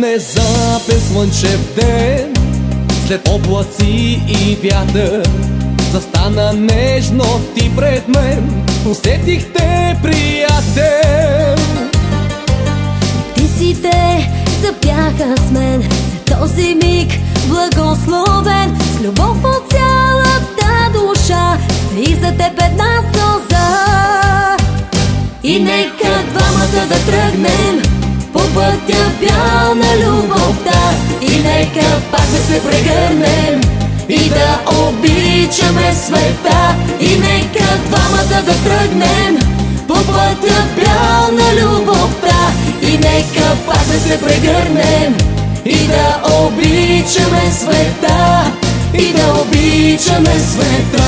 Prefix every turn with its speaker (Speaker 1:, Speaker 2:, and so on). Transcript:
Speaker 1: Внезапен слънчев ден, след облаци и вятър, застана нежно ти пред мен. Усетих те, приятел.
Speaker 2: Птиците запяха с мен за този миг благословен. С любов от цялата душа стои за теб една сълза. И нека двамата да тръгнем по пътя бял на любовта. И нека пак да се прегърнем и да обичаме света. И нека двамата да тръгнем по пътя бял на любовта. И нека пак да се прегърнем и да обичаме света. И да обичаме света.